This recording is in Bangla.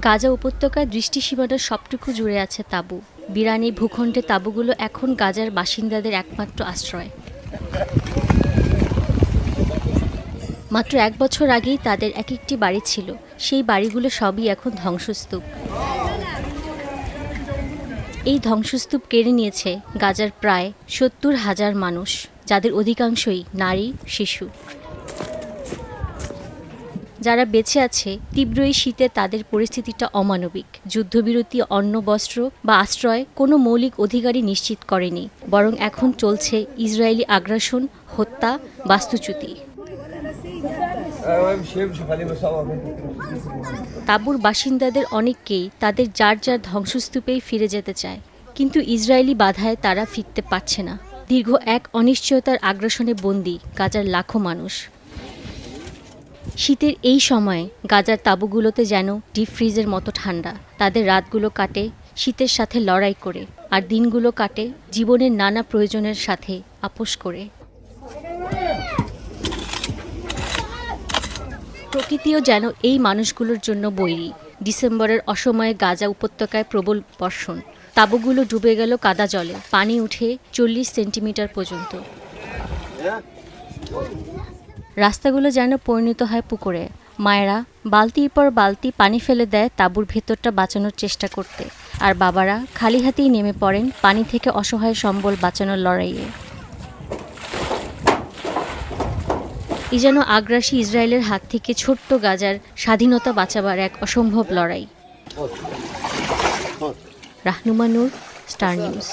গাজা উপত্যকায় দৃষ্টিসীমানার সবটুকু জুড়ে আছে তাঁবু। বিরান এই ভূখণ্ডে তাঁবুগুলো এখন গাজার বাসিন্দাদের একমাত্র আশ্রয়। মাত্র ১ বছর আগেই তাদের এক একটি বাড়ি ছিল, সেই বাড়িগুলো সবই এখন ধ্বংসস্তূপ। এই ধ্বংসস্তূপ কেড়ে নিয়েছে গাজার প্রায় ৭০,০০০ মানুষ, যাদের অধিকাংশই নারী, শিশু। যারা বেঁচে আছে, তীব্র এই শীতে তাদের পরিস্থিতিটা অমানবিক। যুদ্ধবিরতি, অন্ন, বস্ত্র বা আশ্রয় কোনো মৌলিক অধিকারই নিশ্চিত করেনি, বরং এখন চলছে ইসরায়েলি আগ্রাসন, হত্যা, বাস্তুচ্যুতি। তাঁবুর বাসিন্দাদের অনেককেই তাদের যার যার ধ্বংসস্তূপেই ফিরে যেতে চায়, কিন্তু ইসরায়েলি বাধায় তারা ফিরতে পারছে না। দীর্ঘ এক অনিশ্চয়তার আগ্রাসনে বন্দী গাজার লাখো মানুষ। শীতের এই সময়ে গাজার তাঁবুগুলোতে যেন ডিপ ফ্রিজের মতো ঠান্ডা। তাদের রাতগুলো কাটে শীতের সাথে লড়াই করে, আর দিনগুলো কাটে জীবনের নানা প্রয়োজনের সাথে আপোষ করে। প্রকৃতিও যেন এই মানুষগুলোর জন্য বৈরী। ডিসেম্বরের অসময়ে গাজা উপত্যকায় প্রবল বর্ষণ। তাঁবুগুলো ডুবে গেল কাদা জলে, পানি উঠে ৪০ সেন্টিমিটার পর্যন্ত। রাস্তাগুলো যেন পরিণত হয় পুকুরে। মায়েরা বালতির পর বালতি পানি ফেলে দেয় তাঁবুর ভেতরটা বাঁচানোর চেষ্টা করতে, আর বাবারা খালি হাতেই নেমে পড়েন পানি থেকে অসহায় সম্বল বাঁচানোর লড়াইয়ে। এই যেন আগ্রাসী ইসরায়েলের হাত থেকে ছোট্ট গাজার স্বাধীনতা বাঁচাবার এক অসম্ভব লড়াই। রাহনুমা নূর, স্টার নিউজ।